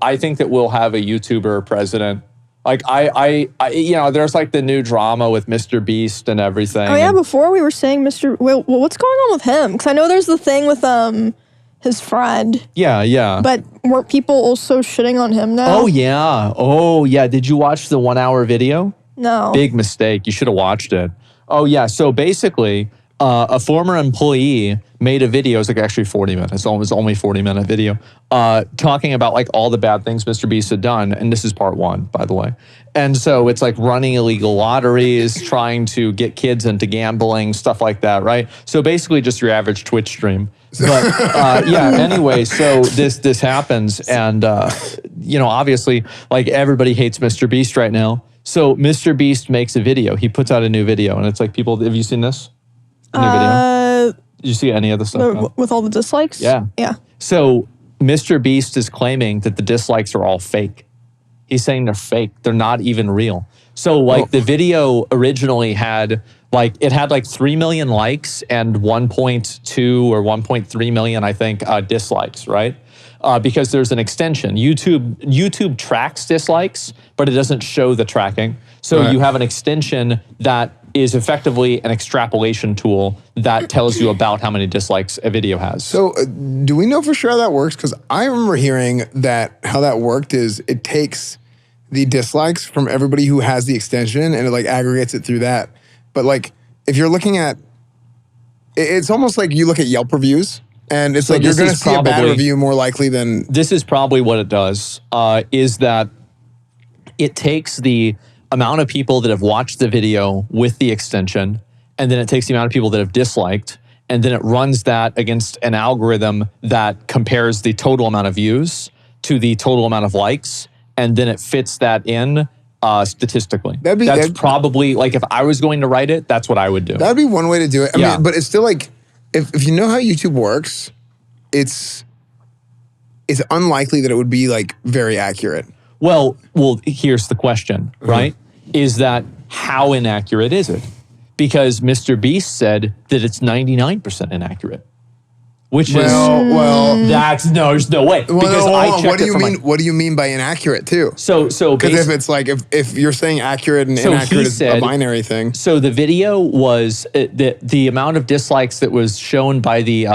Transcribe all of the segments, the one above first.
I think that we'll have a YouTuber president. Like you know, there's like the new drama with MrBeast and everything. Oh yeah, before we were saying well, what's going on with him? Because I know there's the thing with his friend. Yeah. But weren't people also shitting on him now? Oh yeah. Did you watch the 1 hour video? No. Big mistake. You should have watched it. Oh yeah. So basically, a former employee made a video. It's like actually 40 minutes. It was only 40-minute video, talking about like all the bad things MrBeast had done. And this is part 1, by the way. And so it's like running illegal lotteries, trying to get kids into gambling, stuff like that, right? So basically just your average Twitch stream. But yeah, anyway, so this happens. And, you know, obviously, like everybody hates MrBeast right now. So MrBeast makes a video. He puts out a new video. And it's like, people, have you seen this? A new video? Did you see any of the stuff? With all the dislikes? Yeah. Yeah. So MrBeast is claiming that the dislikes are all fake. He's saying they're fake. They're not even real. So like the video originally had like 3 million likes and 1.2 or 1.3 million, I think, dislikes, right? Because there's an extension. YouTube tracks dislikes, but it doesn't show the tracking. So you have an extension that is effectively an extrapolation tool that tells you about how many dislikes a video has. So do we know for sure how that works? Because I remember hearing that how that worked is it takes the dislikes from everybody who has the extension and it like aggregates it through that. But like if you're looking at, it's almost like you look at Yelp reviews and it's like you're going to see a bad review more likely than. This is probably what it does, is that it takes the amount of people that have watched the video with the extension, and then it takes the amount of people that have disliked, and then it runs that against an algorithm that compares the total amount of views to the total amount of likes, and then it fits that in statistically. That's probably, like if I was going to write it, that's what I would do. That'd be one way to do it. I mean, but it's still like, if you know how YouTube works, it's unlikely that it would be like very accurate. Well, here's the question, right? Is that how inaccurate is it? Because MrBeast said that it's 99% inaccurate, which is there's no way. Because I checked it from what do you mean by inaccurate too? So because if it's like if you're saying accurate and inaccurate is a binary thing. So the video was the amount of dislikes that was shown by the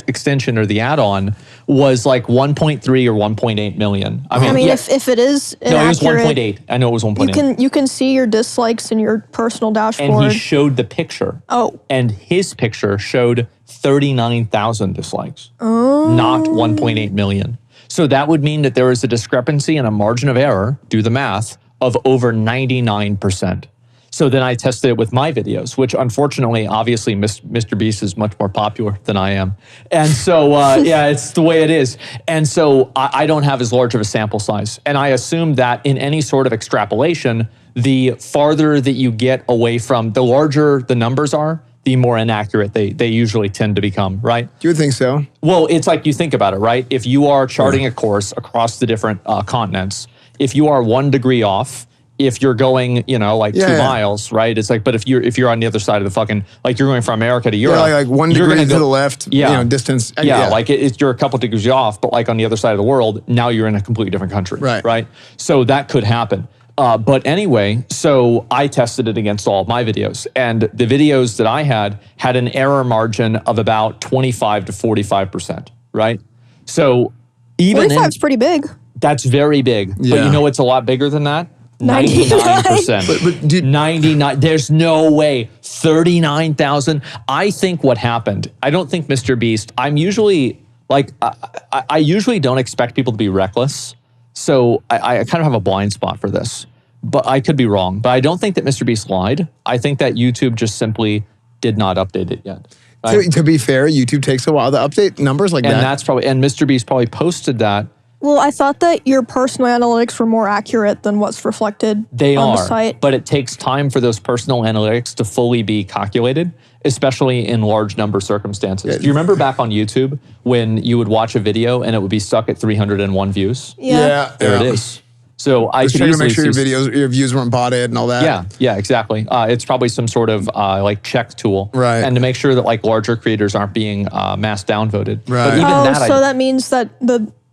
extension or the add-on was like 1.3 or 1.8 million. I mean if it is inaccurate, no, it was 1.8. I know it was 1.8. You can see your dislikes in your personal dashboard. And he showed the picture. Oh. And his picture showed 39,000 dislikes, not 1.8 million. So that would mean that there is a discrepancy and a margin of error, do the math, of over 99%. So then I tested it with my videos, which unfortunately, obviously, MrBeast is much more popular than I am. And so, yeah, it's the way it is. And so I don't have as large of a sample size. And I assume that in any sort of extrapolation, the farther that you get away from, the larger the numbers are, the more inaccurate they usually tend to become, right? You would think so. Well, it's like you think about it, right? If you are charting a course across the different continents, if you are 1 degree off, if you're going, you know, like 2 miles, right? It's like, but if you're on the other side of the fucking, like you're going from America to Europe, like 1 degree to the left, you know, distance. Like you're a couple degrees off, but like on the other side of the world, now you're in a completely different country, right? So that could happen. But anyway, so I tested it against all of my videos, and the videos that I had an error margin of about 25 to 45%, right? So even 45 is pretty big. That's very big, but you know it's a lot bigger than that? 99%. But dude, 99, there's no way. 39,000. I think what happened, I don't think MrBeast, I'm usually, like, I usually don't expect people to be reckless. So I kind of have a blind spot for this, but I could be wrong. But I don't think that MrBeast lied. I think that YouTube just simply did not update it yet. Right? To be fair, YouTube takes a while to update numbers like that. And that's probably, and MrBeast probably posted that. Well, I thought that your personal analytics were more accurate than what's reflected on the site. But it takes time for those personal analytics to fully be calculated, especially in large number circumstances. Do you remember back on YouTube when you would watch a video and it would be stuck at 301 views? Yeah. There it is. So I could trying to easily make sure your views weren't botted and all that. Yeah, exactly. It's probably some sort of like check tool, right? And to make sure that like larger creators aren't being mass downvoted. Right. But even that means that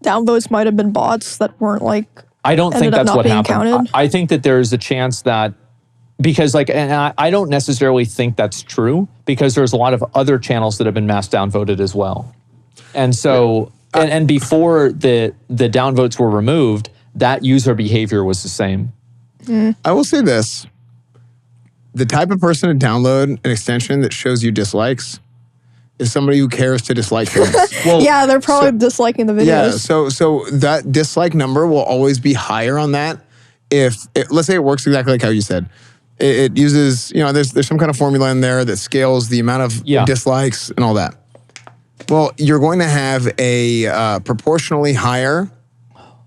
downvotes might have been bots that weren't like. I don't think ended up that's not what being happened. counted? I think that there's a chance that because like, and I don't necessarily think that's true because there's a lot of other channels that have been mass downvoted as well. And so, and before the downvotes were removed, that user behavior was the same. I will say this. The type of person to download an extension that shows you dislikes is somebody who cares to dislike things. Well, Yeah, they're probably disliking the videos. Yeah, so that dislike number will always be higher on that if, let's say it works exactly like how you said. It uses, there's some kind of formula in there that scales the amount of dislikes and all that. Well, you're going to have a proportionally higher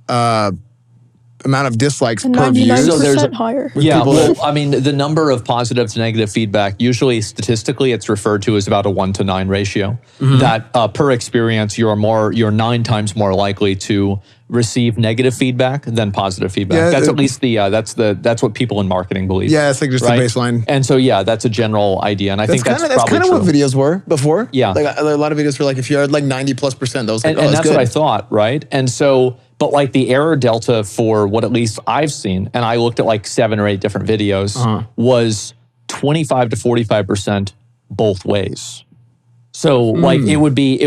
amount of dislikes per view. 99% higher. Yeah, well, I mean, the number of positive to negative feedback, usually statistically it's referred to as about a 1-to-9 ratio. That per experience, you're 9 times more likely to receive negative feedback than positive feedback. Yeah, that's at least that's what people in marketing believe. Yeah, it's like just right? the baseline. And so yeah, that's a general idea. And I think that's kind of what videos were before. Yeah. Like a lot of videos were like if you had like 90+%, those and that's what I thought, right? And so, but like the error delta for what at least I've seen, and I looked at like 7 or 8 different videos, was 25 to 45% both ways. So like it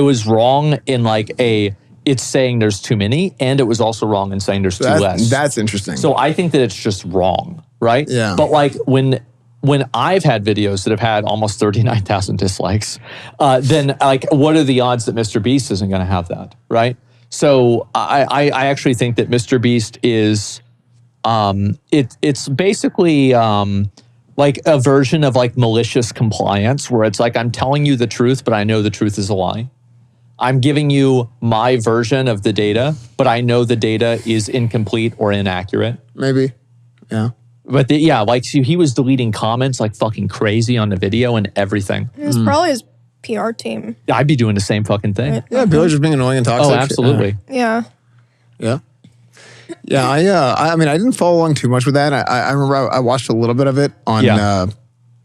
was wrong in like it's saying there's too many, and it was also wrong in saying there's too less. That's interesting. So I think that it's just wrong, right? Yeah. But like when I've had videos that have had almost 39,000 dislikes, then like what are the odds that MrBeast isn't going to have that, right? So I actually think that MrBeast is it's basically like a version of like malicious compliance where it's like I'm telling you the truth, but I know the truth is a lie. I'm giving you my version of the data, but I know the data is incomplete or inaccurate. Maybe, yeah. But like so he was deleting comments like fucking crazy on the video and everything. It was probably his PR team. I'd be doing the same fucking thing. Right. Yeah, people are just being annoying and toxic. Oh, absolutely. Yeah. Yeah. Yeah, I mean, I didn't follow along too much with that. I remember I watched a little bit of it on,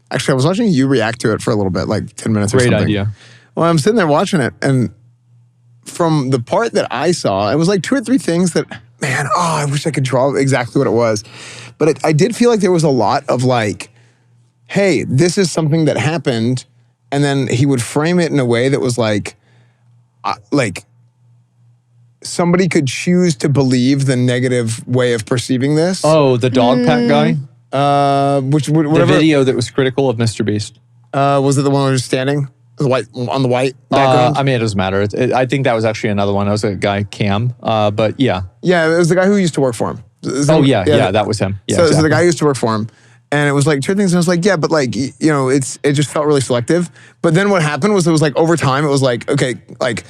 actually, I was watching you react to it for a little bit, like 10 minutes or something. Great idea. Well, I'm sitting there watching it, and from the part that I saw, it was like 2 or 3 things that, man, I wish I could draw exactly what it was. But I did feel like there was a lot of like, hey, this is something that happened, and then he would frame it in a way that was like somebody could choose to believe the negative way of perceiving this. Oh, the dog pack guy? Whatever. The video that was critical of MrBeast. Was it the one where he was standing? The white background? I mean, it doesn't matter. I think that was actually another one. That was a guy, Cam. But yeah. Yeah, it was the guy who used to work for him. That was him. Yeah, so the guy who used to work for him. And it was like 2 things, and I was like, yeah, but like, it just felt really selective. But then what happened was it was like over time, it was like, okay, like,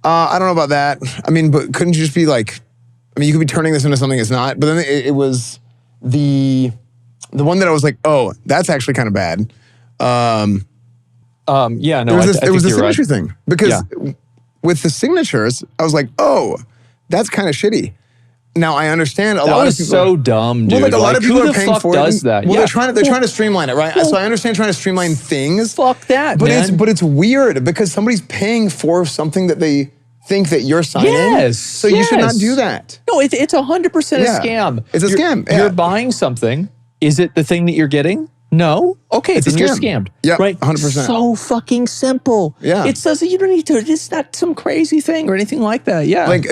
I don't know about that. I mean, but couldn't you just be like, I mean, you could be turning this into something it's not. But then it was the one that I was like, oh, that's actually kind of bad. Yeah, no, it was the signature right. thing. Because with the signatures, I was like, oh, that's kind of shitty. Now I understand a lot of people. So dumb, dude. Well, like a lot of people who are paying the fuck for does it. that? Well, they're trying to streamline it, right? So I understand trying to streamline things. Fuck that, but man. But it's weird because somebody's paying for something that they think that you're signing. Yes. So you should not do that. No, it's 100% a scam. It's a scam. Yeah. You're buying something. Is it the thing that you're getting? No. Okay, It's a then you're scam. scammed. Yep, right? 100%. So fucking simple. Yeah. It says that you don't need to. It's not some crazy thing or anything like that. Yeah. Like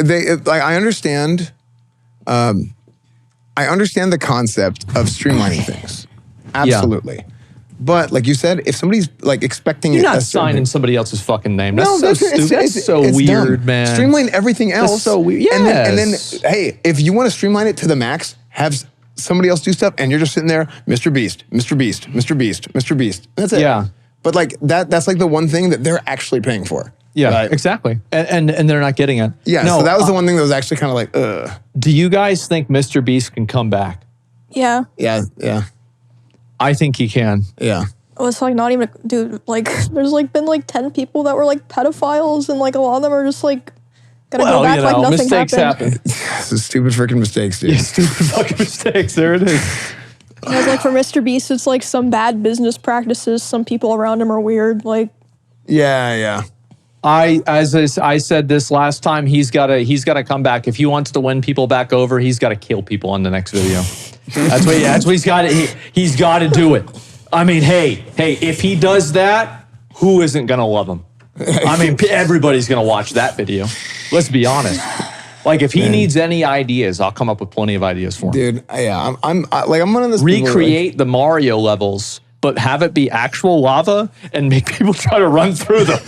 I understand. I understand the concept of streamlining things. Absolutely. But like you said, if somebody's like expecting you're not signing somebody else's fucking name. That's so stupid. That's so it's weird, dumb. man. Streamline everything else. That's so weird. Yes. And then, hey, if you want to streamline it to the max, have somebody else do stuff, and you're just sitting there, MrBeast, MrBeast, MrBeast, MrBeast. That's it. Yeah. But like that's like the one thing that they're actually paying for. Yeah, right? exactly. And they're not getting it. Yeah, no, so that was the one thing that was actually kind of like, ugh. Do you guys think MrBeast can come back? Yeah. Yeah. I think he can. Yeah. It was like not even, dude, like there's like been like 10 people that were like pedophiles, and like a lot of them are just like gonna go back like nothing mistakes happened. This is stupid freaking mistakes, dude. Yeah, stupid fucking mistakes. There it is. Because like for MrBeast, it's like some bad business practices. Some people around him are weird. Like, Yeah. As I said this last time, he's gotta come back. If he wants to win people back over, he's gotta kill people on the next video. That's what he's got. He's got to do it. I mean, hey, if he does that, who isn't gonna love him? I mean, everybody's gonna watch that video. Let's be honest. Like, if he needs any ideas, I'll come up with plenty of ideas for him. Dude, yeah, I'm one of those people Recreate the Mario levels, but have it be actual lava and make people try to run through them.